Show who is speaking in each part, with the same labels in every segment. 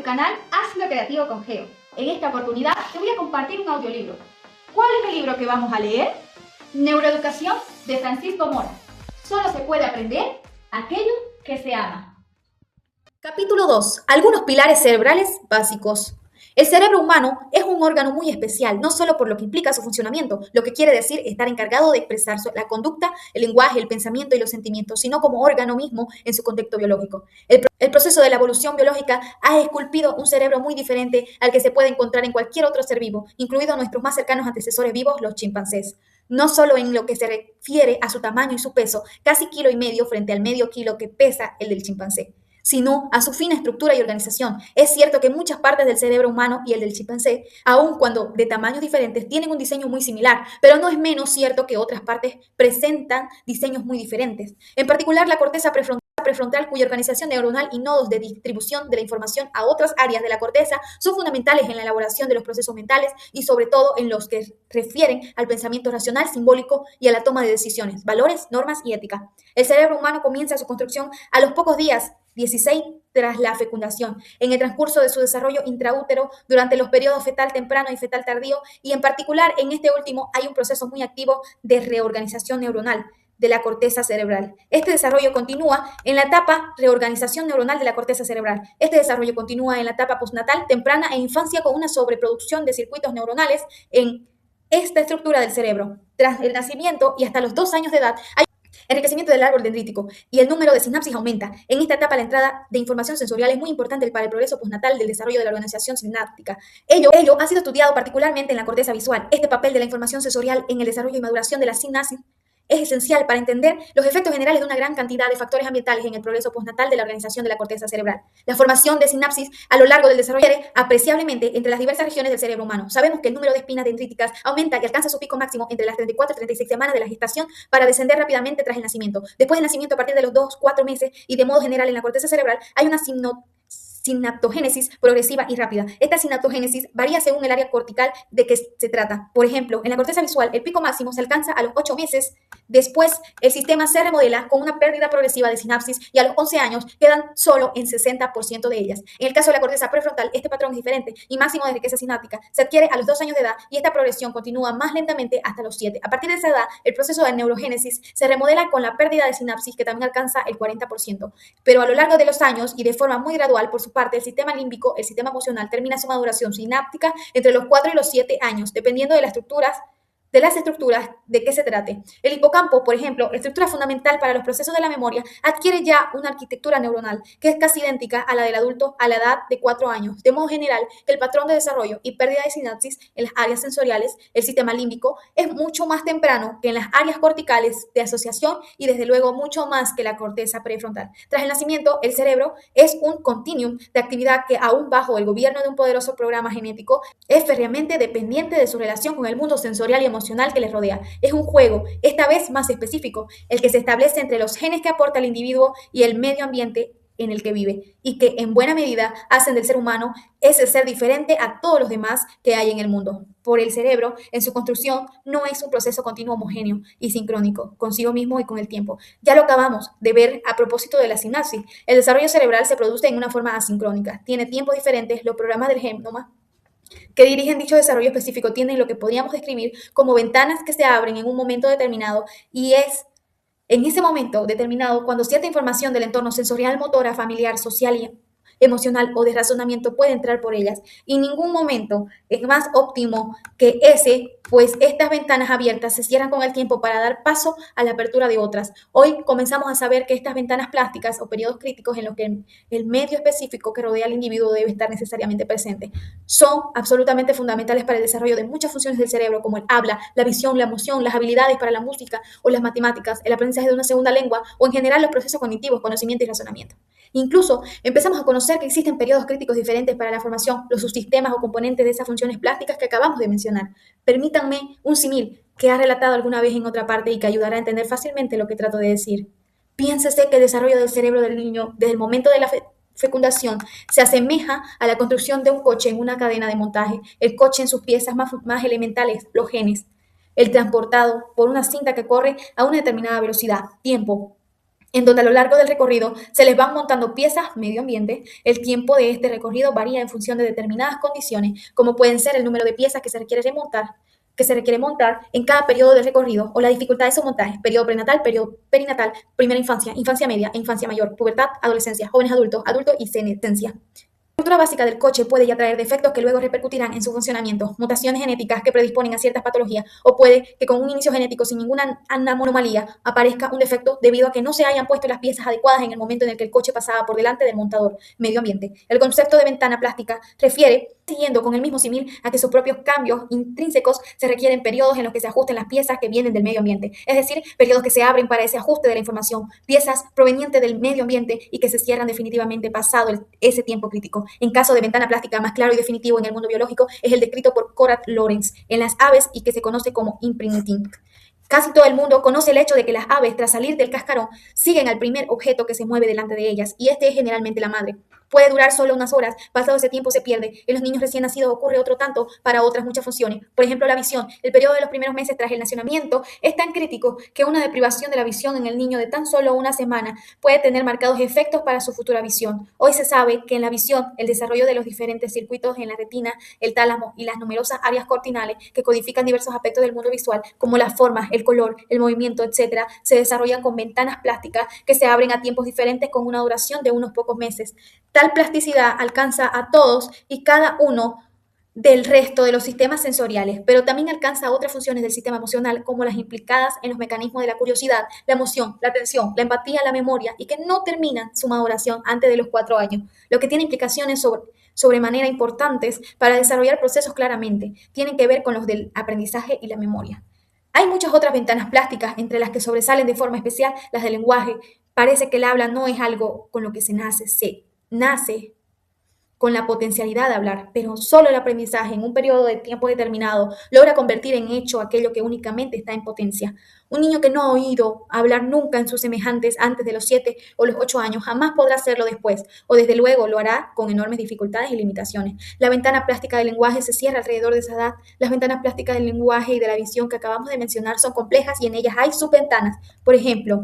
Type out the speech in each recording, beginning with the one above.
Speaker 1: canal Ácido Creativo con Geo. En esta oportunidad te voy a compartir un audiolibro. ¿Cuál es el libro que vamos a leer? Neuroeducación de Francisco Mora. Solo se puede aprender aquello que se ama.
Speaker 2: Capítulo 2. Algunos pilares cerebrales básicos. El cerebro humano es un órgano muy especial, no solo por lo que implica su funcionamiento, lo que quiere decir estar encargado de expresar la conducta, el lenguaje, el pensamiento y los sentimientos, sino como órgano mismo en su contexto biológico. El proceso de la evolución biológica ha esculpido un cerebro muy diferente al que se puede encontrar en cualquier otro ser vivo, incluidos nuestros más cercanos antecesores vivos, los chimpancés. No solo en lo que se refiere a su tamaño y su peso, casi 1,5 kilos frente al medio kilo que pesa el del chimpancé, sino a su fina estructura y organización. Es cierto que muchas partes del cerebro humano y el del chimpancé, aun cuando de tamaños diferentes, tienen un diseño muy similar, pero no es menos cierto que otras partes presentan diseños muy diferentes. En particular, la corteza prefrontal, cuya organización neuronal y nodos de distribución de la información a otras áreas de la corteza son fundamentales en la elaboración de los procesos mentales y sobre todo en los que refieren al pensamiento racional, simbólico y a la toma de decisiones, valores, normas y ética. El cerebro humano comienza su construcción a los pocos días 16 tras la fecundación, en el transcurso de su desarrollo intraútero, durante los periodos fetal temprano y fetal tardío, y en particular en este último hay un proceso muy activo de reorganización neuronal de la corteza cerebral. Este desarrollo continúa en la etapa reorganización neuronal de la corteza cerebral. Este desarrollo continúa en la etapa postnatal, temprana e infancia con una sobreproducción de circuitos neuronales en esta estructura del cerebro. Tras el nacimiento y hasta los 2 años de edad hay enriquecimiento del árbol dendrítico y el número de sinapsis aumenta. En esta etapa la entrada de información sensorial es muy importante para el progreso postnatal del desarrollo de la organización sináptica. Ello ha sido estudiado particularmente en la corteza visual. Este papel de la información sensorial en el desarrollo y maduración de la sinapsis es esencial para entender los efectos generales de una gran cantidad de factores ambientales en el progreso postnatal de la organización de la corteza cerebral. La formación de sinapsis a lo largo del desarrollo varía apreciablemente entre las diversas regiones del cerebro humano. Sabemos que el número de espinas dendríticas aumenta y alcanza su pico máximo entre las 34 y 36 semanas de la gestación para descender rápidamente tras el nacimiento. Después del nacimiento, a partir de los 2-4 meses y de modo general en la corteza cerebral, hay una sinaptogénesis progresiva y rápida. Esta sinaptogénesis varía según el área cortical de que se trata. Por ejemplo, en la corteza visual, el pico máximo se alcanza a los 8 meses. Después, el sistema se remodela con una pérdida progresiva de sinapsis y a los 11 años quedan solo en 60% de ellas. En el caso de la corteza prefrontal, este patrón es diferente y máximo de riqueza sináptica se adquiere a los 2 años de edad y esta progresión continúa más lentamente hasta los 7. A partir de esa edad, el proceso de neurogénesis se remodela con la pérdida de sinapsis que también alcanza el 40%. Pero a lo largo de los años y de forma muy gradual, por su parte, el sistema límbico, el sistema emocional, termina su maduración sináptica entre los 4 y los 7 años, dependiendo de las estructuras de qué se trate. El hipocampo, por ejemplo, estructura fundamental para los procesos de la memoria, adquiere ya una arquitectura neuronal que es casi idéntica a la del adulto a la edad de 4 años. De modo general, el patrón de desarrollo y pérdida de sinapsis en las áreas sensoriales, el sistema límbico, es mucho más temprano que en las áreas corticales de asociación y desde luego mucho más que la corteza prefrontal. Tras el nacimiento, el cerebro es un continuum de actividad que aún bajo el gobierno de un poderoso programa genético es férreamente dependiente de su relación con el mundo sensorial y emocional que les rodea. Es un juego, esta vez más específico, el que se establece entre los genes que aporta el individuo y el medio ambiente en el que vive, y que en buena medida hacen del ser humano ese ser diferente a todos los demás que hay en el mundo. Por el cerebro, en su construcción, no es un proceso continuo homogéneo y sincrónico, consigo mismo y con el tiempo. Ya lo acabamos de ver a propósito de la sinapsis. El desarrollo cerebral se produce en una forma asincrónica, tiene tiempos diferentes, los programas del genoma que dirigen dicho desarrollo específico tienen lo que podríamos describir como ventanas que se abren en un momento determinado y es en ese momento determinado cuando cierta información del entorno sensorial, motora, familiar, social y emocional o de razonamiento puede entrar por ellas. Y ningún momento es más óptimo que ese, pues estas ventanas abiertas se cierran con el tiempo para dar paso a la apertura de otras. Hoy comenzamos a saber que estas ventanas plásticas o periodos críticos en los que el medio específico que rodea al individuo debe estar necesariamente presente son absolutamente fundamentales para el desarrollo de muchas funciones del cerebro, como el habla, la visión, la emoción, las habilidades para la música o las matemáticas, el aprendizaje de una segunda lengua o en general los procesos cognitivos, conocimiento y razonamiento. Incluso empezamos a conocer que existen periodos críticos diferentes para la formación, los subsistemas o componentes de esas funciones plásticas que acabamos de mencionar. Permítanme un símil que ha relatado alguna vez en otra parte y que ayudará a entender fácilmente lo que trato de decir. Piénsese que el desarrollo del cerebro del niño desde el momento de la fecundación se asemeja a la construcción de un coche en una cadena de montaje. El coche en sus piezas más elementales, los genes, el transportado por una cinta que corre a una determinada velocidad, tiempo, en donde a lo largo del recorrido se les van montando piezas medio ambiente. El tiempo de este recorrido varía en función de determinadas condiciones, como pueden ser el número de piezas que se requiere montar en cada periodo del recorrido o la dificultad de su montaje, periodo prenatal, periodo perinatal, primera infancia, infancia media e infancia mayor, pubertad, adolescencia, jóvenes adultos, adultos y senescencia. La estructura básica del coche puede ya traer defectos que luego repercutirán en su funcionamiento, mutaciones genéticas que predisponen a ciertas patologías, o puede que con un inicio genético sin ninguna anomalía aparezca un defecto debido a que no se hayan puesto las piezas adecuadas en el momento en el que el coche pasaba por delante del montador medio ambiente. El concepto de ventana plástica refiere, siguiendo con el mismo símil, a que sus propios cambios intrínsecos se requieren periodos en los que se ajusten las piezas que vienen del medio ambiente, es decir, periodos que se abren para ese ajuste de la información, piezas provenientes del medio ambiente y que se cierran definitivamente pasado ese tiempo crítico. En caso de ventana plástica más claro y definitivo en el mundo biológico es el descrito por Conrad Lorenz en las aves y que se conoce como imprinting. Casi todo el mundo conoce el hecho de que las aves, tras salir del cascarón, siguen al primer objeto que se mueve delante de ellas, y este es generalmente la madre. Puede durar solo unas horas, pasado ese tiempo se pierde. En los niños recién nacidos ocurre otro tanto para otras muchas funciones. Por ejemplo, la visión. El periodo de los primeros meses tras el nacimiento es tan crítico que una deprivación de la visión en el niño de tan solo una semana puede tener marcados efectos para su futura visión. Hoy se sabe que en la visión, el desarrollo de los diferentes circuitos en la retina, el tálamo y las numerosas áreas cortinales que codifican diversos aspectos del mundo visual, como las formas, el color, el movimiento, etc., se desarrollan con ventanas plásticas que se abren a tiempos diferentes con una duración de unos pocos meses. Tal plasticidad alcanza a todos y cada uno del resto de los sistemas sensoriales, pero también alcanza otras funciones del sistema emocional, como las implicadas en los mecanismos de la curiosidad, la emoción, la atención, la empatía, la memoria, y que no terminan su maduración antes de los 4 años, lo que tiene implicaciones sobremanera importantes para desarrollar procesos claramente. Tienen que ver con los del aprendizaje y la memoria. Hay muchas otras ventanas plásticas, entre las que sobresalen de forma especial las del lenguaje. Parece que el habla no es algo con lo que se nace con la potencialidad de hablar, pero solo el aprendizaje en un periodo de tiempo determinado logra convertir en hecho aquello que únicamente está en potencia. Un niño que no ha oído hablar nunca en sus semejantes antes de los 7 o los 8 años jamás podrá hacerlo después, o desde luego lo hará con enormes dificultades y limitaciones. La ventana plástica del lenguaje se cierra alrededor de esa edad. Las ventanas plásticas del lenguaje y de la visión que acabamos de mencionar son complejas y en ellas hay subventanas. Por ejemplo,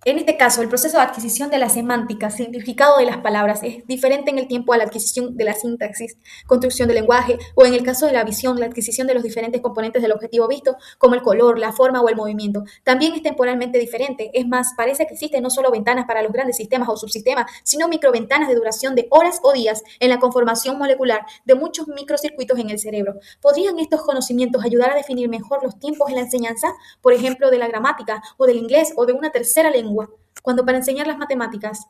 Speaker 2: en este caso, el proceso de adquisición de la semántica, significado de las palabras, es diferente en el tiempo a la adquisición de la sintaxis, construcción del lenguaje, o en el caso de la visión, la adquisición de los diferentes componentes del objetivo visto, como el color, la forma o el movimiento. También es temporalmente diferente. Es más, parece que existen no solo ventanas para los grandes sistemas o subsistemas, sino microventanas de duración de horas o días en la conformación molecular de muchos microcircuitos en el cerebro. ¿Podrían estos conocimientos ayudar a definir mejor los tiempos en la enseñanza, por ejemplo, de la gramática, o del inglés, o de una tercera lengua, cuando para enseñar las matemáticas?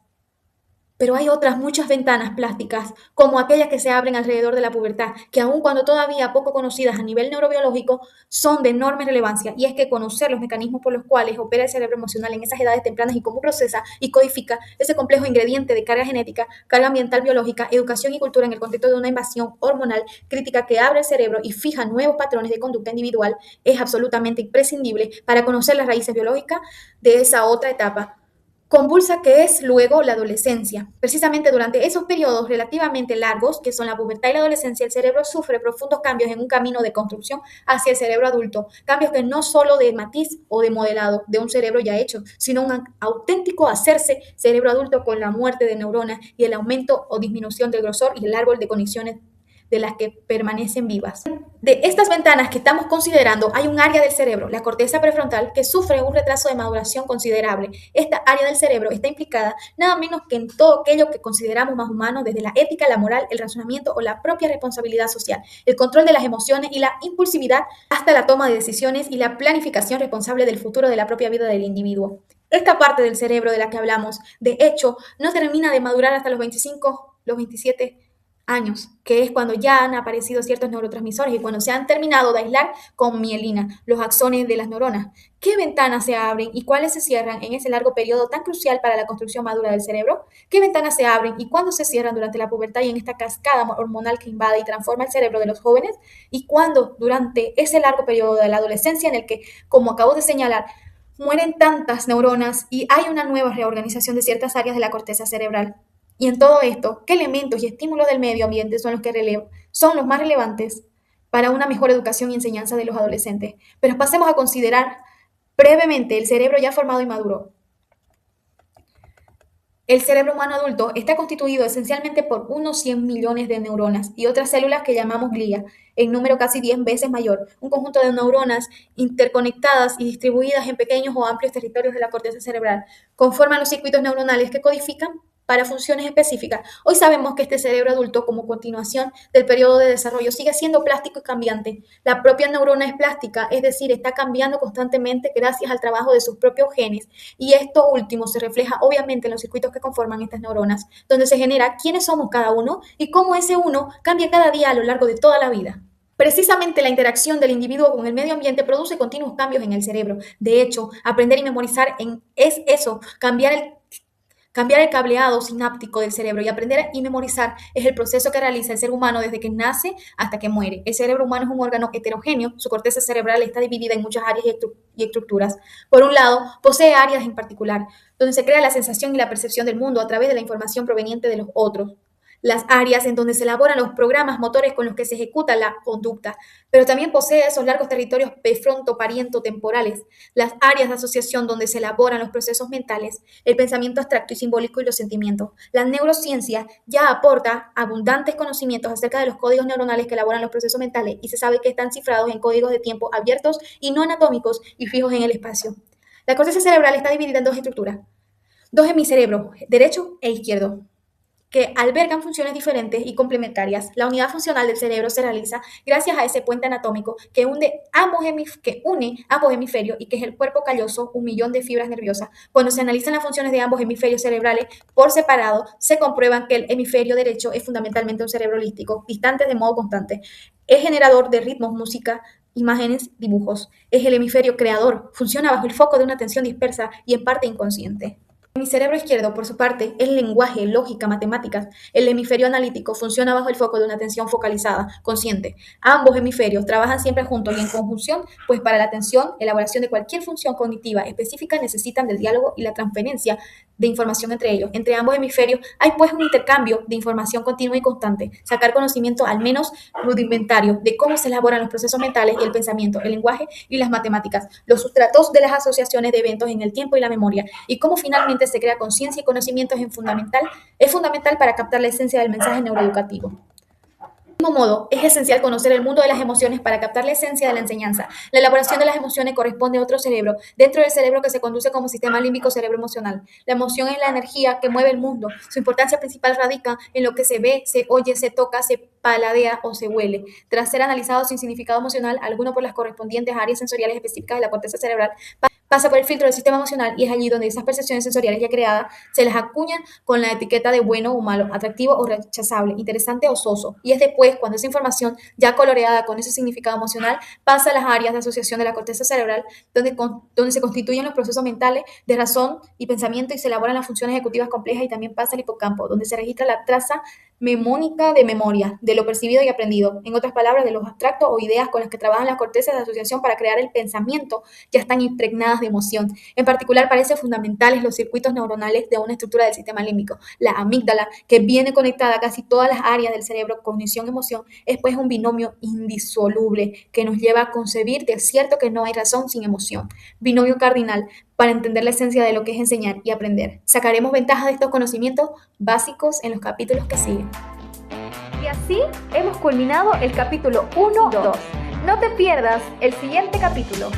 Speaker 2: Pero hay otras muchas ventanas plásticas, como aquellas que se abren alrededor de la pubertad, que aun cuando todavía poco conocidas a nivel neurobiológico, son de enorme relevancia, y es que conocer los mecanismos por los cuales opera el cerebro emocional en esas edades tempranas y cómo procesa y codifica ese complejo ingrediente de carga genética, carga ambiental biológica, educación y cultura en el contexto de una invasión hormonal crítica que abre el cerebro y fija nuevos patrones de conducta individual, es absolutamente imprescindible para conocer las raíces biológicas de esa otra etapa convulsa que es luego la adolescencia. Precisamente durante esos periodos relativamente largos, que son la pubertad y la adolescencia, el cerebro sufre profundos cambios en un camino de construcción hacia el cerebro adulto, cambios que no solo de matiz o de modelado de un cerebro ya hecho, sino un auténtico hacerse cerebro adulto con la muerte de neuronas y el aumento o disminución del grosor y el árbol de conexiones de las que permanecen vivas. De estas ventanas que estamos considerando, hay un área del cerebro, la corteza prefrontal, que sufre un retraso de maduración considerable. Esta área del cerebro está implicada nada menos que en todo aquello que consideramos más humano, desde la ética, la moral, el razonamiento o la propia responsabilidad social, el control de las emociones y la impulsividad, hasta la toma de decisiones y la planificación responsable del futuro de la propia vida del individuo. Esta parte del cerebro de la que hablamos, de hecho, no termina de madurar hasta los 25, los 27 años, que es cuando ya han aparecido ciertos neurotransmisores y cuando se han terminado de aislar con mielina, los axones de las neuronas. ¿Qué ventanas se abren y cuáles se cierran en ese largo periodo tan crucial para la construcción madura del cerebro? ¿Qué ventanas se abren y cuándo se cierran durante la pubertad y en esta cascada hormonal que invade y transforma el cerebro de los jóvenes? ¿Y cuándo durante ese largo periodo de la adolescencia en el que, como acabo de señalar, mueren tantas neuronas y hay una nueva reorganización de ciertas áreas de la corteza cerebral? Y en todo esto, ¿qué elementos y estímulos del medio ambiente son los más relevantes para una mejor educación y enseñanza de los adolescentes? Pero pasemos a considerar Brevemente, el cerebro ya formado y maduro. El cerebro humano adulto está constituido esencialmente por unos 100 millones de neuronas y otras células que llamamos glía, en número casi 10 veces mayor, un conjunto de neuronas interconectadas y distribuidas en pequeños o amplios territorios de la corteza cerebral, conforman los circuitos neuronales que codifican para funciones específicas. Hoy sabemos que este cerebro adulto, como continuación del periodo de desarrollo, sigue siendo plástico y cambiante. La propia neurona es plástica, es decir, está cambiando constantemente gracias al trabajo de sus propios genes, y esto último se refleja obviamente en los circuitos que conforman estas neuronas, donde se genera quiénes somos cada uno y cómo ese uno cambia cada día a lo largo de toda la vida. Precisamente la interacción del individuo con el medio ambiente produce continuos cambios en el cerebro. De hecho, aprender y memorizar es eso, cambiar el cableado sináptico del cerebro, y aprender y memorizar es el proceso que realiza el ser humano desde que nace hasta que muere. El cerebro humano es un órgano heterogéneo, su corteza cerebral está dividida en muchas áreas y estructuras. Por un lado, posee áreas en particular, donde se crea la sensación y la percepción del mundo a través de la información proveniente de los otros. Las áreas en donde se elaboran los programas motores con los que se ejecuta la conducta, pero también posee esos largos territorios prefronto-pariento-temporales, las áreas de asociación donde se elaboran los procesos mentales, el pensamiento abstracto y simbólico y los sentimientos. La neurociencia ya aporta abundantes conocimientos acerca de los códigos neuronales que elaboran los procesos mentales, y se sabe que están cifrados en códigos de tiempo abiertos y no anatómicos y fijos en el espacio. La corteza cerebral está dividida en dos estructuras, dos hemisferios, derecho e izquierdo, que albergan funciones diferentes y complementarias. La unidad funcional del cerebro se realiza gracias a ese puente anatómico que une ambos hemisferios, y que es el cuerpo calloso, 1.000.000 de fibras nerviosas. Cuando se analizan las funciones de ambos hemisferios cerebrales por separado, se comprueban que el hemisferio derecho es fundamentalmente un cerebro holístico, distante de modo constante. Es generador de ritmos, música, imágenes, dibujos. Es el hemisferio creador, funciona bajo el foco de una atención dispersa y en parte inconsciente. Mi cerebro izquierdo, por su parte, es lenguaje, lógica, matemáticas. El hemisferio analítico funciona bajo el foco de una atención focalizada, consciente. Ambos hemisferios trabajan siempre juntos y en conjunción, pues para la atención, elaboración de cualquier función cognitiva específica necesitan del diálogo y la transferencia de información entre ellos. Entre ambos hemisferios hay pues un intercambio de información continua y constante. Sacar conocimiento al menos rudimentario de cómo se elaboran los procesos mentales y el pensamiento, el lenguaje y las matemáticas, los sustratos de las asociaciones de eventos en el tiempo y la memoria, y cómo finalmente se crea conciencia y conocimiento es fundamental para captar la esencia del mensaje neuroeducativo. De mismo modo, es esencial conocer el mundo de las emociones para captar la esencia de la enseñanza. La elaboración de las emociones corresponde a otro cerebro, dentro del cerebro, que se conduce como sistema límbico cerebro emocional. La emoción es la energía que mueve el mundo. Su importancia principal radica en lo que se ve, se oye, se toca, se paladea o se huele. Tras ser analizado sin significado emocional alguno por las correspondientes áreas sensoriales específicas de la corteza cerebral, pasa por el filtro del sistema emocional, y es allí donde esas percepciones sensoriales ya creadas se las acuñan con la etiqueta de bueno o malo, atractivo o rechazable, interesante o soso. Y es después cuando esa información, ya coloreada con ese significado emocional, pasa a las áreas de asociación de la corteza cerebral, donde se constituyen los procesos mentales de razón y pensamiento y se elaboran las funciones ejecutivas complejas, y también pasa al hipocampo, donde se registra la traza memónica de memoria, de lo percibido y aprendido. En otras palabras, de los abstractos o ideas con las que trabajan las cortezas de asociación para crear el pensamiento, ya están impregnadas de emoción. En particular, parecen fundamentales los circuitos neuronales de una estructura del sistema límbico. La amígdala, que viene conectada a casi todas las áreas del cerebro, cognición, emoción, es pues un binomio indisoluble que nos lleva a concebir de cierto que no hay razón sin emoción. Binomio cardinal para entender la esencia de lo que es enseñar y aprender. Sacaremos ventaja de estos conocimientos básicos en los capítulos que siguen.
Speaker 3: Y así hemos culminado el capítulo 1-2. No te pierdas el siguiente capítulo.